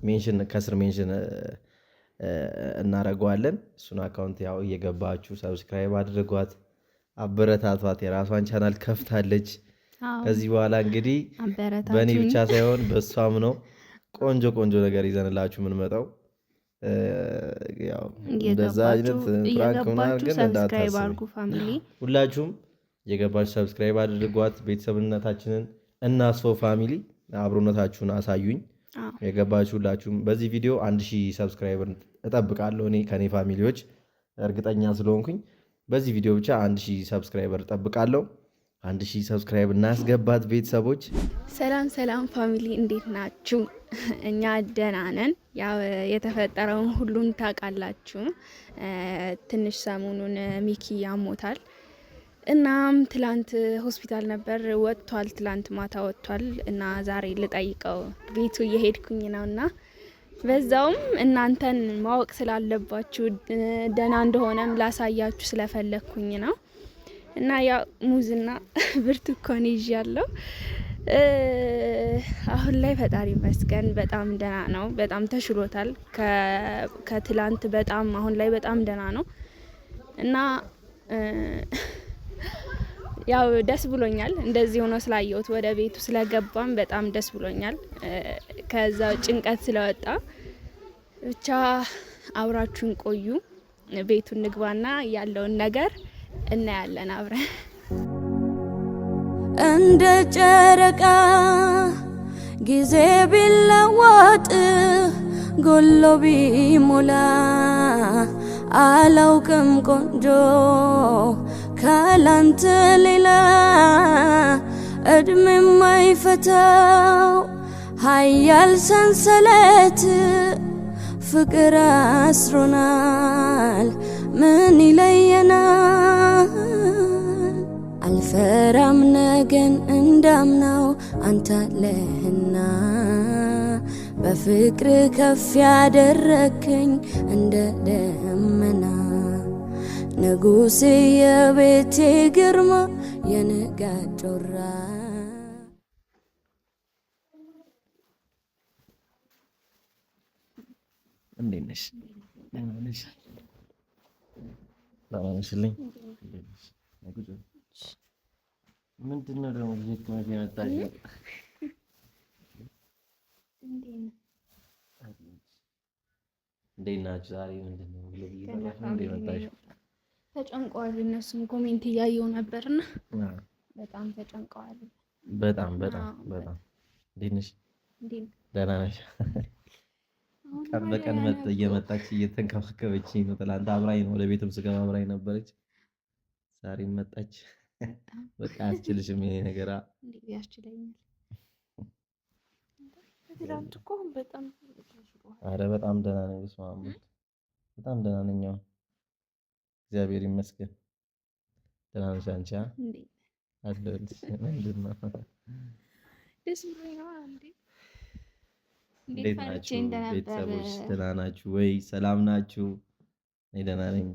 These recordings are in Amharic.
ሜንሽን ከስር ሜንሽን እናደርገዋለን። እሱን አካውንት ያው እየገባችሁ ሰብስክራይብ አድርጓት፣ አበረታቷት። የራሷን ቻናል ከፍታለች። ከዚህ በኋላ እንግዲህ በእኔ ብቻ ሳይሆን በእሷም ነው ቆንጆ ቆንጆ ነገር ይዘንላችሁ የምንመጣው። እንደዛ አይነት ፕራንክ ምናምን ግን እንዳታስቡ። ሁላችሁም የገባችሁ ሰብስክራይብ አድርጓት። ቤተሰብነታችንን እናስፈው። ፋሚሊ አብሮነታችሁን አሳዩኝ። የገባችሁ ሁላችሁም በዚህ ቪዲዮ 1000 ሰብስክራይበር እጠብቃለሁ። እኔ ከኔ ፋሚሊዎች እርግጠኛ ስለሆንኩኝ በዚህ ቪዲዮ ብቻ 1000 ሰብስክራይበር እጠብቃለሁ። 1000 ሰብስክራይብ እናስገባት ቤተሰቦች። ሰላም ሰላም ፋሚሊ እንዴት ናችሁ? እኛ ደህና ነን። ያው የተፈጠረውን ሁሉም ታውቃላችሁ። ትንሽ ሰሞኑን ሚኪ ያሞታል። እናም ትላንት ሆስፒታል ነበር፣ ወጥቷል። ትላንት ማታ ወጥቷል እና ዛሬ ልጠይቀው ቤቱ እየሄድኩኝ ነውና በዛውም እናንተን ማወቅ ስላለባችሁ ደህና እንደሆነም ላሳያችሁ ስለፈለኩኝ ነው። እና ያው ሙዝና ብርቱካን ይዣለሁ። አሁን ላይ ፈጣሪ ይመስገን በጣም ደህና ነው። በጣም ተሽሎታል ከትላንት በጣም አሁን ላይ በጣም ደህና ነው እና ያው ደስ ብሎኛል እንደዚህ ሆኖ ስላየሁት። ወደ ቤቱ ስለገባም በጣም ደስ ብሎኛል። ከዛ ጭንቀት ስለወጣ ብቻ አብራችሁን ቆዩ። ቤቱን ንግባና ያለውን ነገር እናያለን አብረን። እንደ ጨረቃ ጊዜ ቢለወጥ ጎሎ ቢሞላ አላውቅም ቆንጆ ካላንተ ሌላ እድሜ የማይፈታው ኃያል ሰንሰለት ፍቅር አስሮናል። ምን ይለየናል? አልፈራም ነገን እንዳምናው አንተ አለህና በፍቅር ከፍ ያደረከኝ እንደ ደመና ንጉሴ የቤቴ ግርማ የንጋት ጮራ። እንዴት ነሽ? ለማንሽልኝ ምንድነው ደግሞ ልጅክመት የመጣሽ? እንዴት ናችሁ? ዛሬ ምንድነው እንደመጣሽ? ተጨንቀዋል። እነሱም ኮሜንት እያየው ነበርና በጣም ተጨንቀዋል። በጣም እንዴት ነሽ? ደህና ነሽ? ቀን በቀን እየመጣች እየተንከባከበችኝ ነው። ትላንት አብራኝ ነው ወደ ቤትም ስገባ አብራኝ ነበረች። ዛሬም መጣች። በቃ አያስችልሽም ይሄ ነገር? እንዴ ያስችለኛል። ትላንት እኮ በጣም አረ በጣም ደህና ነኝ። በስማም በጣም ደህና ነኝ። እግዚአብሔር ይመስገን። ደህና ነሽ አንቺ? እንዴ አለሁልሽ። ምንድን ነው ደስ ብሎኝ ነው። እንዴት ናችሁ ቤተሰቦች? ደህና ናችሁ ወይ? ሰላም ናችሁ? እኔ ደህና ነኝ።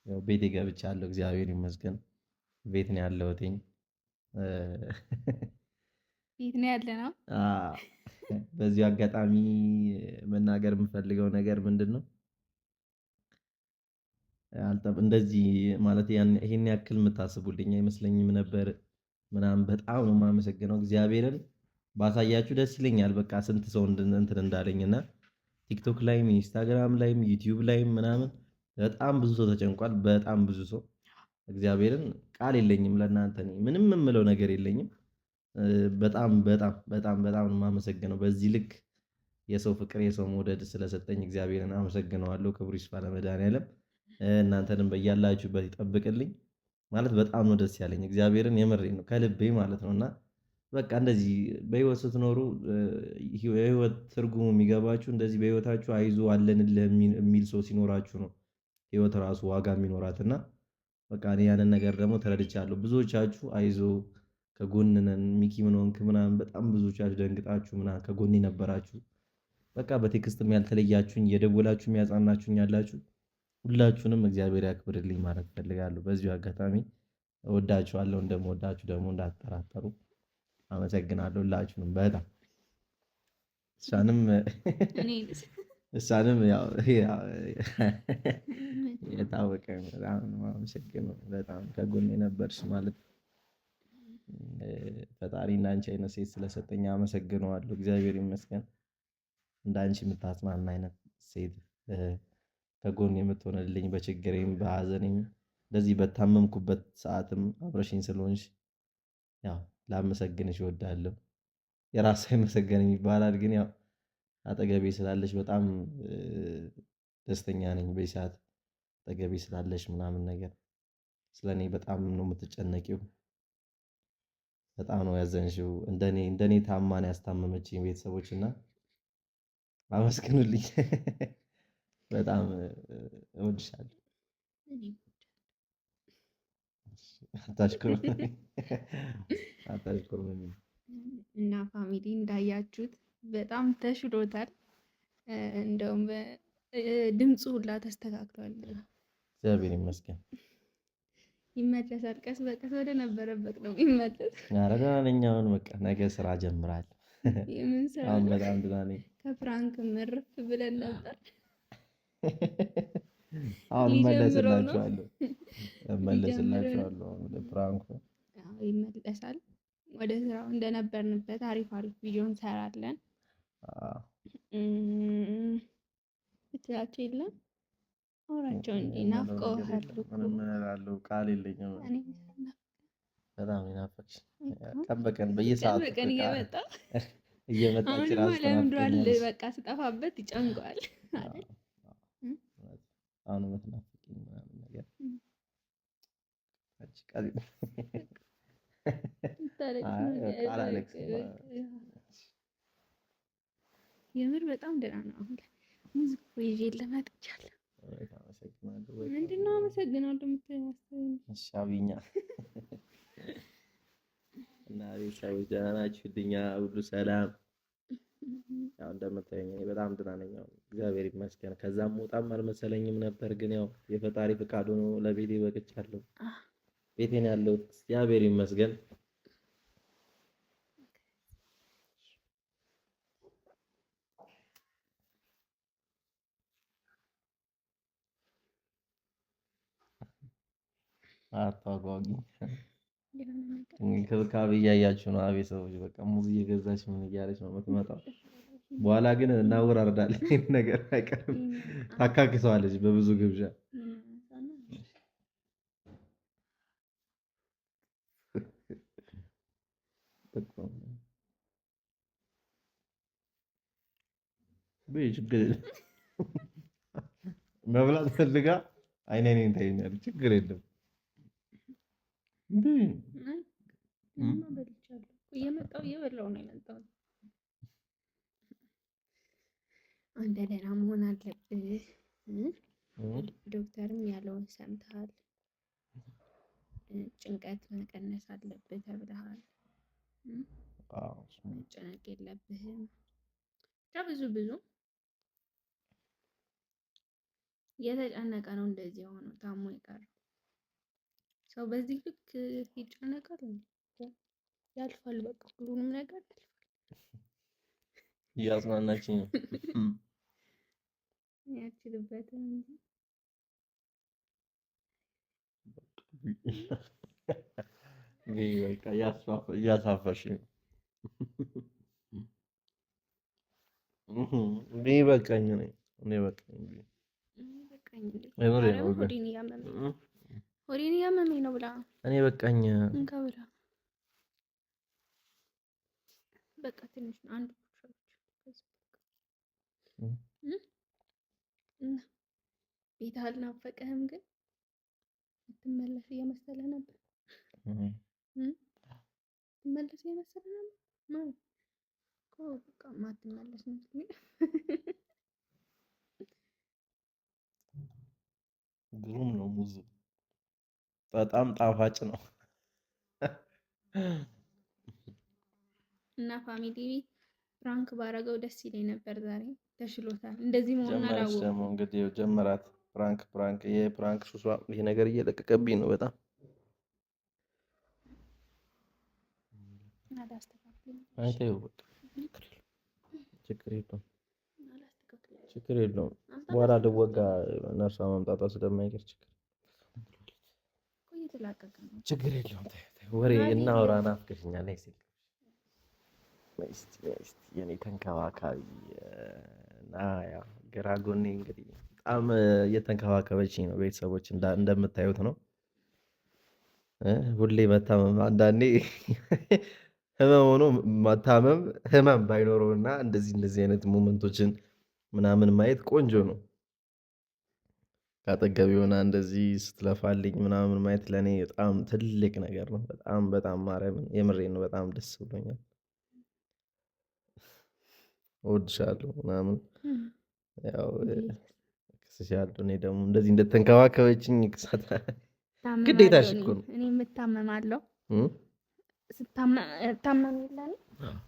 ያው ቤቴ ገብቻለሁ። እግዚአብሔር ይመስገን። ቤት ነው ያለሁት። ቤት ነው ያለነው። በዚህ አጋጣሚ መናገር የምፈልገው ነገር ምንድነው፣ እንደዚህ ማለት ይሄን ያክል የምታስቡልኝ አይመስለኝም ነበር ምናምን። በጣም ነው የማመሰግነው። እግዚአብሔርን ባሳያችሁ ደስ ይለኛል። በቃ ስንት ሰው እንትን እንዳለኝና ቲክቶክ ላይም ኢንስታግራም ላይም ዩቲዩብ ላይም ምናምን በጣም ብዙ ሰው ተጨንቋል። በጣም ብዙ ሰው እግዚአብሔርን ቃል የለኝም ለእናንተ ምንም የምለው ነገር የለኝም። በጣም በጣም በጣም በጣም ነው የማመሰግነው። በዚህ ልክ የሰው ፍቅር የሰው መውደድ ስለሰጠኝ እግዚአብሔርን አመሰግነዋለሁ። ክብሩ ይስፋ ለመድኃኒዓለም። እናንተንም በያላችሁበት ይጠብቅልኝ። ማለት በጣም ነው ደስ ያለኝ። እግዚአብሔርን የምሬን ነው ከልቤ ማለት ነውና በቃ እንደዚህ በህይወት ስትኖሩ የህይወት ትርጉሙ የሚገባችሁ እንደዚህ በህይወታችሁ አይዞ አለንልህ የሚል ሰው ሲኖራችሁ ነው ህይወት ራሱ ዋጋ የሚኖራትና በቃ እኔ ያንን ነገር ደግሞ ተረድቻለሁ። ብዙዎቻችሁ አይዞ ከጎን ነን ሚኪ ምን ሆንክ ምናምን በጣም ብዙዎቻችሁ ደንግጣችሁ ምናምን ከጎኔ ነበራችሁ። በቃ በቴክስትም ያልተለያችሁኝ የደወላችሁም ያጻናችሁኝ ያላችሁ ሁላችሁንም እግዚአብሔር ያክብርልኝ ማለት ፈልጋለሁ። በዚሁ አጋጣሚ እወዳችኋለሁ። እንደምወዳችሁ ደግሞ እንዳትጠራጠሩ። አመሰግናለሁ ሁላችሁንም በጣም እሷንም እኔንስ እሷንም ያው የታወቀ ነው። በጣም ነው የማመሰግነው። በጣም ከጎኔ ነበርሽ ማለት ፈጣሪ እንዳንቺ አይነት ሴት ስለሰጠኝ አመሰግነዋለሁ። እግዚአብሔር ይመስገን። እንዳንቺ የምታጽናና አይነት ሴት ከጎን የምትሆንልኝ በችግሬም በሀዘኔም እንደዚህ በታመምኩበት ሰዓትም አብረሽኝ ስለሆንሽ ያው ላመሰግንሽ እወዳለሁ። የራስ አይመሰገንም ይባላል፣ ግን ያው አጠገቤ ስላለሽ በጣም ደስተኛ ነኝ። በዚህ ሰዓት አጠገቤ ስላለሽ ምናምን ነገር ስለኔ በጣም ነው የምትጨነቂው። በጣም ነው ያዘንሽው። እንደኔ ታማን ያስታመመችኝ ቤተሰቦች እና አመስግኑልኝ። በጣም እወድሻለሁ። አታሽኮርመኝ። እና ፋሚሊ እንዳያችሁት በጣም ተሽሎታል። እንደውም ድምፁ ሁላ ተስተካክሏል። እግዚአብሔር ይመስገን። ይመለሳል። ቀስ በቀስ ወደ ነበረበት ነው ይመለስ። ኧረ ደህና ነኝ አሁን። በቃ ነገ ስራ ጀምራለሁ። የምን ስራ አሁን ነው? በጣም ደህና ነኝ። ከፍራንክ ምርፍ ብለን ነበር። አሁን ሊጀምረው ነው። እመለስላችኋለሁ። አሁን ለፕራንኩ አዎ ይመለሳል። ወደ ስራው እንደነበርንበት አሪፍ አሪፍ ቪዲዮ እንሰራለን። ብትላቸው የለም አውራቸው እንጂ ናፍቀውሃል እኮ። ምንም እላለሁ ቃል የለኝም። በጣም ይናፈቅሽ። ቀን በቀን በየሰዓቱ በቀን እየመጣ እየመጣች አሁንማ ራስ ለምዷል። ተናፍቀኛለሽ። በቃ ስጠፋበት ይጨንቀዋል አይደል? አሁን የምትናፍቂኝ ምናምን ነገር አንቺ ቃል ቃል አለቅስም። የምር በጣም ደህና ነው። አሁን ላይ ሙዚቃ ይዤ መጥቻለሁ። አመሰግናለሁ። ምንድን ነው አመሰግናለሁ የምትለው? እሺ አብይኛ እና ቤተሰቦች ደህና ናችሁልኛ? ሁሉ ሰላም? ያው እንደምታዩኝ እኔ በጣም ደህና ነኝ። ያው እግዚአብሔር ይመስገን። ከዛም ወጣም አልመሰለኝም ነበር፣ ግን ያው የፈጣሪ ፍቃድ ሆኖ ለቤቴ በቅቻለሁ። ቤቴን ያለሁት እግዚአብሔር ይመስገን። አታጓጉ። እንክብካቤ እያያችሁ ነው። አቤት ሰዎች በቃ ሙዝ እየገዛች ምን እያለች ነው የምትመጣው። በኋላ ግን እናወራርዳለን። ይሄን ነገር አይቀርም። ታካክሰዋለች በብዙ ግብዣ። ችግር የለም መብላት ፈልጋ አይኔን ታየኛለች። ችግር የለም እየመጣሁ እየበላሁ ነው የመጣሁት። አንተ ደህና መሆን አለብህ። ዶክተርም ያለውን ሰምተሃል። ጭንቀት መቀነስ አለብህ ተብለሃል። መጨነቅ የለብህም። ብዙ እየተጨነቀ ነው እንደዚህ የሆነው ታሞ የቀረው ሰው በዚህ ልክ ይጨነቃል። ያልፋል፣ በቃ ሁሉንም ነገር ያልፋል። እያጽናናችኝ ነው። ያችልበትም እንጂ በቃ እያሳፈርሽ ነው። በቃኝ እኔ በቃኝ። ሆዴን እያመመኝ ነው ብላ እኔ በቃኝ እንካ ብላ በቃ ትንሽ ነው አንድ ቤት አልናፈቀህም? ግን ትመለስ እየመሰለ ነበር። ትመለስ እየመሰለ ነበር ማለት እኮ በቃ ማትመለስ መስሎኝ። ግሩም ነው ሙዙ፣ በጣም ጣፋጭ ነው። እና ፋሚሊ ፍራንክ ባረገው ደስ ይለኝ ነበር። ዛሬ ተሽሎታል። እንደዚህ መሆን አላወኩም። ደግሞ እንግዲህ ጀመራት ፍራንክ ይሄ ፍራንክ ሱሷ ይሄ ነገር እየለቀቀብኝ ነው በጣም። አይተው በቃ ችግር የለውም። በኋላ ልወጋ ነርሷ መምጣቷ ስለማይቀር ችግር የለውም። ወሬ እናውራ። ናፍቀሽኛል። የኔ ተንከባካቢ እና ያው ግራ ጎኔ እንግዲህ በጣም እየተንከባከበችኝ ነው። ቤተሰቦች እንደምታዩት ነው። ሁሌ መታመም አንዳንዴ ህመም ሆኖ መታመም ህመም ባይኖረው እና እንደዚህ አይነት ሞመንቶችን ምናምን ማየት ቆንጆ ነው። ከአጠገብ የሆነ እንደዚህ ስትለፋልኝ ምናምን ማየት ለእኔ በጣም ትልቅ ነገር ነው። በጣም ማርያምን የምሬን ነው። በጣም ደስ ብሎኛል። እወድሻለሁ ምናምን ያው ክስሻለሁ። እኔ ደግሞ እንደዚህ እንደተንከባከበችኝ ግዴታሽ እኮ ነው። እኔ የምታመማለሁ ስታመም የለን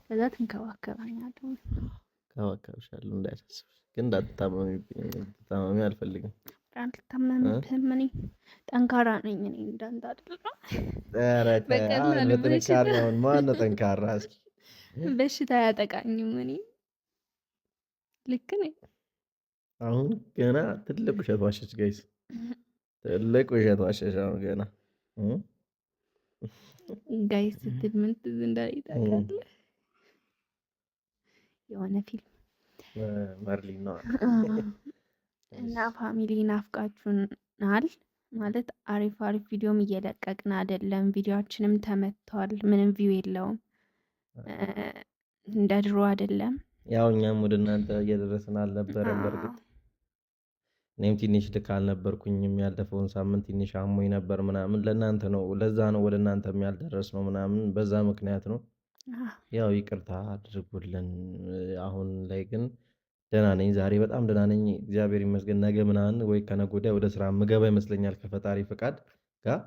ከዛ ትንከባከባኛለሁ። እንከባከብሻለሁ እንዳይሳስብሽ፣ ግን እንዳትታመሚ አልፈልግም። አልታመምብህም። እኔ ጠንካራ ነኝ። እኔ እንዳንተ አይደለም። በጥንካሬውን ማነው ጠንካራ? እስኪ በሽታ አያጠቃኝም። እኔ ልክ ነኝ። አሁን ገና ትልቅ ውሸት ዋሸች ጋይስ፣ ትልቅ ውሸት ዋሸች። አሁን ገና ጋይስ ስትል ምን ትዝ እንዳለኝ ታውቃለህ? የሆነ ፊልም መርሊን ነው እና ፋሚሊ ናፍቃችሁናል ማለት አሪፍ ቪዲዮም እየለቀቅን አይደለም። ቪዲዮአችንም ተመቷል። ምንም ቪው የለውም። እንደ ድሮ አይደለም። ያው እኛም ወደ እናንተ እየደረስን አልነበረም። በርግጥ እኔም ትንሽ ልክ አልነበርኩኝም። ያለፈውን ሳምንት ትንሽ አሞኝ ነበር ምናምን። ለእናንተ ነው ለዛ ነው ወደ እናንተ ያልደረስ ነው ምናምን። በዛ ምክንያት ነው። ያው ይቅርታ አድርጉልን። አሁን ላይ ግን ደህና ነኝ። ዛሬ በጣም ደህና ነኝ፣ እግዚአብሔር ይመስገን። ነገ ምናምን ወይ ከነገ ወዲያ ወደ ስራ ምገባ ይመስለኛል ከፈጣሪ ፍቃድ ጋር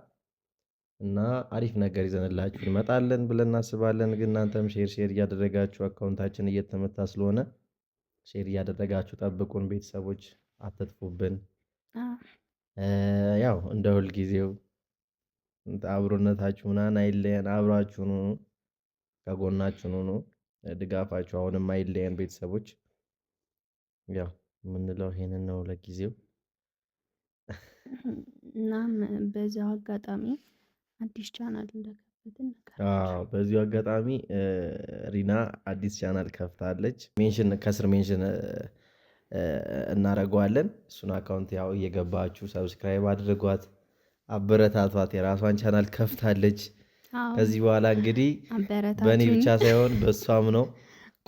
እና አሪፍ ነገር ይዘንላችሁ እንመጣለን ብለን እናስባለን። ግን እናንተም ሼር እያደረጋችሁ አካውንታችን እየተመታ ስለሆነ ሼር እያደረጋችሁ ጠብቁን ቤተሰቦች፣ አትጥፉብን። ያው እንደ ሁል ጊዜው አብሮነታችሁ ምናምን አይለየን። አብራችሁን ሁኑ፣ ከጎናችሁን ሁኑ። ድጋፋችሁ አሁንም አይለየን ቤተሰቦች። ያው የምንለው ይሄንን ነው ለጊዜው። እናም በዚያው አጋጣሚ አዲስ ቻናል እንደከፈትን በዚሁ አጋጣሚ ሪና አዲስ ቻናል ከፍታለች። ከስር ሜንሽን እናደርገዋለን። እሱን አካውንት ያው እየገባችሁ ሰብስክራይብ አድርጓት፣ አበረታቷት። የራሷን ቻናል ከፍታለች። ከዚህ በኋላ እንግዲህ በእኔ ብቻ ሳይሆን በእሷም ነው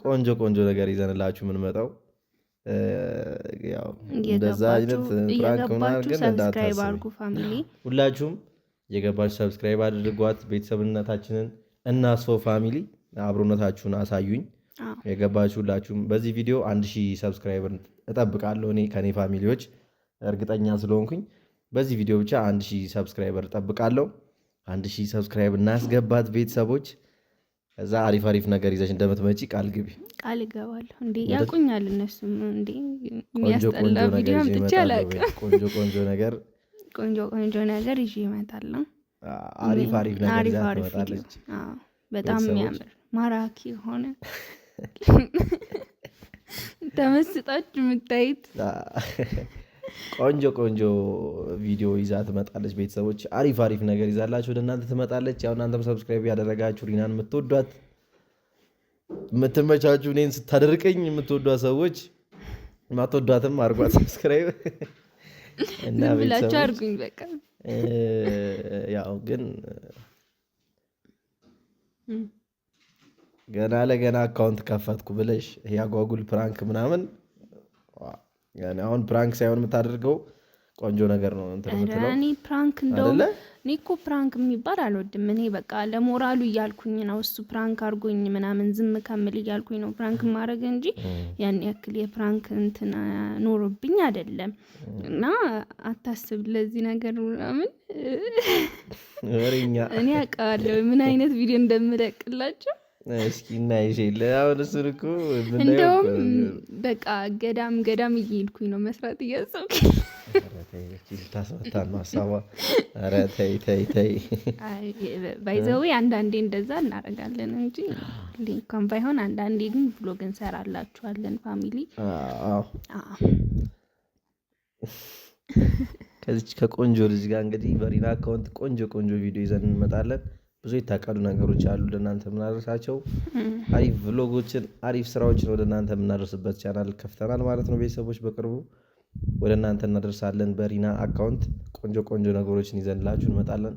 ቆንጆ ነገር ይዘንላችሁ የምንመጣው። እንደዛ አይነት ፕራንክ ምናምን ግን እንዳታስቡ። ሁላችሁም የገባችሁ ሰብስክራይብ አድርጓት። ቤተሰብነታችንን እናስፈው። ፋሚሊ አብሮነታችሁን አሳዩኝ። የገባችሁ ሁላችሁም በዚህ ቪዲዮ 1000 ሰብስክራይበር እጠብቃለሁ። እኔ ከኔ ፋሚሊዎች እርግጠኛ ስለሆንኩኝ በዚህ ቪዲዮ ብቻ 1000 ሰብስክራይበር እጠብቃለሁ። 1000 ሰብስክራይብ እናስገባት ቤተሰቦች። ከዛ አሪፍ ነገር ይዘሽ እንደምትመጪ ቃል ግቢ። ቃል እገባለሁ። እንዴ ያቁኛል እነሱም። እንዴ የሚያስጠላ ቪዲዮ አምጥቼ አላውቅም። ቆንጆ ነገር ይዤ እመጣለሁ። አሪፍ ነገር ይዛ ትመጣለች። በጣም የሚያምር ማራኪ ሆነ ተመስጣችሁ የምታዩት ቆንጆ ቪዲዮ ይዛ ትመጣለች። ቤተሰቦች አሪፍ ነገር ይዛላችሁ ወደ እናንተ ትመጣለች። ያው እናንተም ሰብስክራይብ ያደረጋችሁ ሪናን የምትወዷት የምትመቻችሁ፣ እኔን ስታደርቀኝ የምትወዷት ሰዎች ማትወዷትም አርጓት ሰብስክራይብ እና ብላችሁ አርጉኝ። በቃ ያው ግን ገና ለገና አካውንት ከፈትኩ ብለሽ ያጓጉል ፕራንክ ምናምን ያኔ አሁን ፕራንክ ሳይሆን የምታደርገው ቆንጆ ነገር ነው። እኔ ፕራንክ እንደውም እኔ እኮ ፕራንክ የሚባል አልወድም። እኔ በቃ ለሞራሉ እያልኩኝ ነው እሱ ፕራንክ አድርጎኝ ምናምን ዝም ከምል እያልኩኝ ነው ፕራንክ ማድረግ እንጂ ያን ያክል የፕራንክ እንትን ኖሮብኝ አይደለም። እና አታስብ ለዚህ ነገር ምናምን እኔ አውቃለሁ ምን አይነት ቪዲዮ እንደምለቅላቸው። እስኪ እናይሽ የለ አሁን እሱን እኮ እንደውም በቃ ገዳም እየሄድኩኝ ነው መስራት እያሰብኩኝ ልታስመታ ነው ሀሳቧ። ኧረ ተይ ተይ ተይ። ባይዘዌ አንዳንዴ እንደዛ እናደርጋለን እንጂ እንኳን ባይሆን አንዳንዴ ግን ብሎግ እንሰራላችኋለን ፋሚሊ። ከዚች ከቆንጆ ልጅ ጋር እንግዲህ በሪና አካውንት ቆንጆ ቆንጆ ቪዲዮ ይዘን እንመጣለን። ብዙ የታቀዱ ነገሮች አሉ ለእናንተ የምናደርሳቸው አሪፍ ቭሎጎችን አሪፍ ስራዎችን ወደ እናንተ የምናደርስበት ቻናል ከፍተናል ማለት ነው። ቤተሰቦች በቅርቡ ወደ እናንተ እናደርሳለን። በሪና አካውንት ቆንጆ ቆንጆ ነገሮችን ይዘንላችሁ እንመጣለን።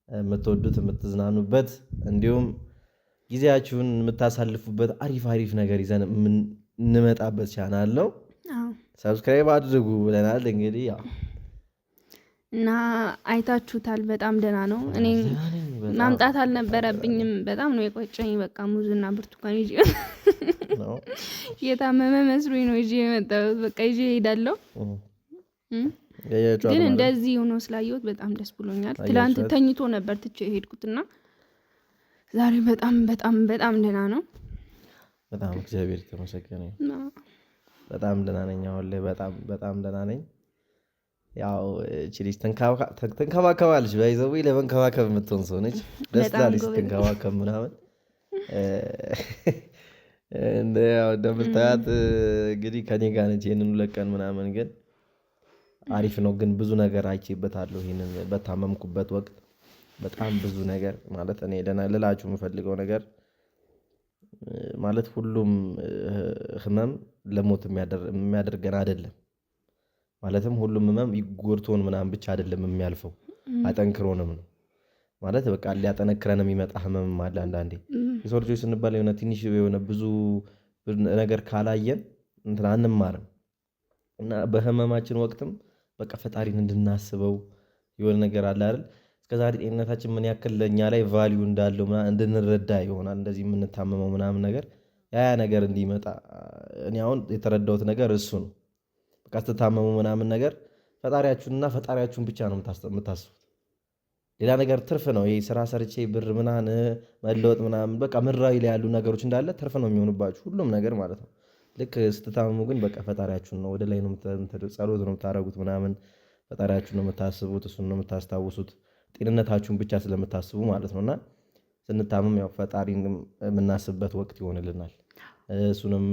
የምትወዱት የምትዝናኑበት እንዲሁም ጊዜያችሁን የምታሳልፉበት አሪፍ አሪፍ ነገር ይዘን የምንመጣበት ቻናል ነው። ሰብስክራይብ አድርጉ ብለናል። እንግዲህ ያው እና አይታችሁታል። በጣም ደህና ነው። እኔ ማምጣት አልነበረብኝም። በጣም ነው የቆጨኝ። በቃ ሙዝና ብርቱካን ይዤ የታመመ መስሎኝ ነው ይዤ የመጣሁት። በቃ ይዤ እሄዳለሁ። ግን እንደዚህ ሆኖ ስላየሁት በጣም ደስ ብሎኛል። ትላንት ተኝቶ ነበር ትቼ የሄድኩትና ዛሬ በጣም በጣም በጣም ደህና ነው። በጣም እግዚአብሔር የተመሰገነ ነው። በጣም ደህና ነኝ። አሁን ላይ በጣም በጣም ደህና ነኝ። ያው እቺ ልጅ ተንከባከባለች። ባይዘው ለመንከባከብ የምትሆን ሰው ነች። ደስ ትላለች ስትንከባከብ ምናምን። ያው እንደምታያት እንግዲህ ከኔ ጋር ነች ይሄንን 2 ቀን ምናምን። ግን አሪፍ ነው። ግን ብዙ ነገር አይቼበታለሁ ይሄንን በታመምኩበት ወቅት በጣም ብዙ ነገር ማለት እኔ ልላችሁ የምፈልገው ነገር ማለት ሁሉም ህመም ለሞት የሚያደርገን አይደለም። ማለትም ሁሉም ህመም ይጎርቶን ምናምን ብቻ አይደለም የሚያልፈው፣ አጠንክሮንም ነው ማለት በቃ ሊያጠነክረን የሚመጣ ህመም አለ። አንዳንዴ የሰው ልጆች ስንባል የሆነ ትንሽ የሆነ ብዙ ነገር ካላየን እንትን አንማርም እና በህመማችን ወቅትም በቃ ፈጣሪን እንድናስበው የሆነ ነገር አለ አይደል? እስከዛሬ ጤንነታችን ምን ያክል ለኛ ላይ ቫልዩ እንዳለው ምናምን እንድንረዳ ይሆናል። እንደዚህ የምንታመመው ምናምን ነገር ያ ነገር እንዲመጣ እኔ አሁን የተረዳሁት ነገር እሱ ነው። በቃ ስትታመሙ ምናምን ነገር ፈጣሪያችሁንና ፈጣሪያችሁን ብቻ ነው የምታስቡት። ሌላ ነገር ትርፍ ነው። ይሄ ስራ ሰርቼ ብር ምናምን መለወጥ ምናምን በቃ ምድራዊ ላይ ያሉ ነገሮች እንዳለ ትርፍ ነው የሚሆኑባችሁ ሁሉም ነገር ማለት ነው። ልክ ስትታመሙ ግን በቃ ፈጣሪያችሁን ነው ወደ ላይ ነው ጸሎት ነው የምታደርጉት ምናምን ፈጣሪያችሁን ነው የምታስቡት፣ እሱን ነው የምታስታውሱት ጤንነታችሁን ብቻ ስለምታስቡ ማለት ነውና ስንታመም ያው ፈጣሪን የምናስብበት ወቅት ይሆንልናል። እሱንም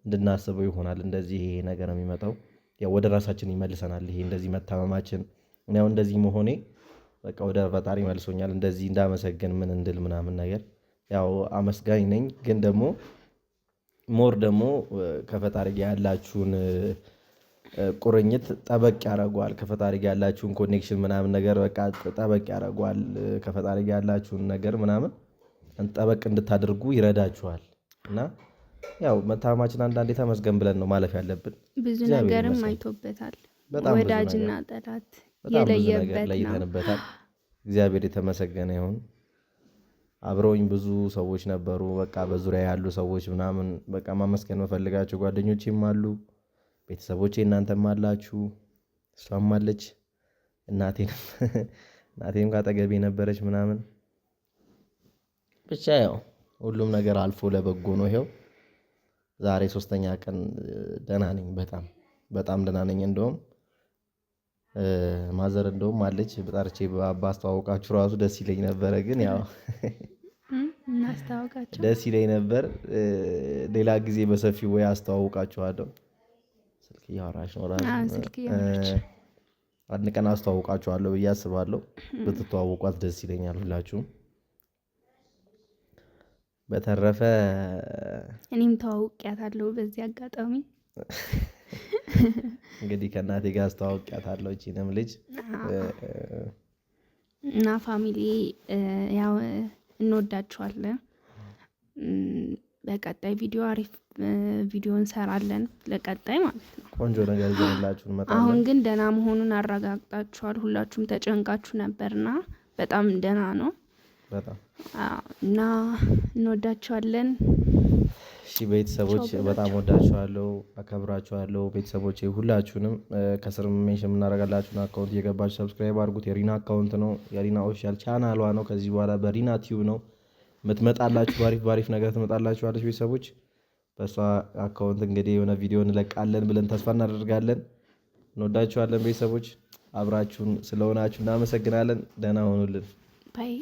እንድናስበው ይሆናል። እንደዚህ ይሄ ነገር የሚመጣው ያው ወደ ራሳችን ይመልሰናል። ይሄ እንደዚህ መታመማችን ያው እንደዚህ መሆኔ በቃ ወደ ፈጣሪ መልሶኛል። እንደዚህ እንዳመሰግን ምን እንድል ምናምን ነገር ያው አመስጋኝ ነኝ። ግን ደግሞ ሞር ደግሞ ከፈጣሪ ጋር ያላችሁን ቁርኝት ጠበቅ ያደርገዋል። ከፈጣሪ ጋር ያላችሁን ኮኔክሽን ምናምን ነገር በቃ ጠበቅ ያደርገዋል። ከፈጣሪ ጋር ያላችሁን ነገር ምናምን ጠበቅ እንድታደርጉ ይረዳችኋል። እና ያው መታመማችን አንዳንዴ ተመስገን ብለን ነው ማለፍ ያለብን። ብዙ ነገርም አይቶበታል። ወዳጅና ጠላት ለይተንበታል። እግዚአብሔር የተመሰገነ ይሁን። አብረውኝ ብዙ ሰዎች ነበሩ። በቃ በዙሪያ ያሉ ሰዎች ምናምን በቃ ማመስገን መፈልጋቸው ጓደኞቼም አሉ፣ ቤተሰቦቼ እናንተም አላችሁ፣ እሷም አለች፣ እናቴም ካጠገቤ ነበረች ምናምን። ብቻ ያው ሁሉም ነገር አልፎ ለበጎ ነው። ይሄው ዛሬ 3ኛ ቀን ደህና ነኝ። በጣም በጣም ደህና ነኝ። እንደውም ማዘር እንደውም አለች በጣርቼ ባስተዋውቃችሁ ራሱ ደስ ይለኝ ነበረ። ግን ያው እናስተዋውቃችሁ ደስ ይለኝ ነበር። ሌላ ጊዜ በሰፊው ወይ አስተዋውቃችኋለሁ። ስልክ እያወራች ነው ራሱ። ስልክ እያወራች አንድ ቀን አስተዋውቃችኋለሁ ብዬ አስባለሁ። ብትተዋወቋት ደስ ይለኛል ሁላችሁም። በተረፈ እኔም ተዋውቂያታለሁ በዚህ አጋጣሚ። እንግዲህ ከእናቴ ጋር አስተዋውቂያታለሁ እቺንም ልጅ እና ፋሚሊ ያው እንወዳችኋለን። በቀጣይ ቪዲዮ አሪፍ ቪዲዮ እንሰራለን ለቀጣይ ማለት ነው። ቆንጆ ነገር ይዘንላችሁ እንመጣለን። አሁን ግን ደህና መሆኑን አረጋግጣችኋል። ሁላችሁም ተጨንቃችሁ ነበርና በጣም ደህና ነው በጣም እና እንወዳችኋለን። እሺ ቤተሰቦች በጣም ወዳችኋለሁ፣ አከብራችኋለሁ። ቤተሰቦቼ ሁላችሁንም ከስር ሜንሽን የምናደርጋላችሁን አካውንት እየገባችሁ ሰብስክራይብ አድርጉት። የሪና አካውንት ነው፣ የሪና ኦፊሻል ቻናሏ ነው። ከዚህ በኋላ በሪና ቲዩብ ነው የምትመጣላችሁ። ባሪፍ ነገር ትመጣላችኋለች። ቤተሰቦች በእሷ አካውንት እንግዲህ የሆነ ቪዲዮ እንለቃለን ብለን ተስፋ እናደርጋለን። እንወዳችኋለን ቤተሰቦች። አብራችሁን ስለሆናችሁ እናመሰግናለን። ደህና ሆኑልን። ባይ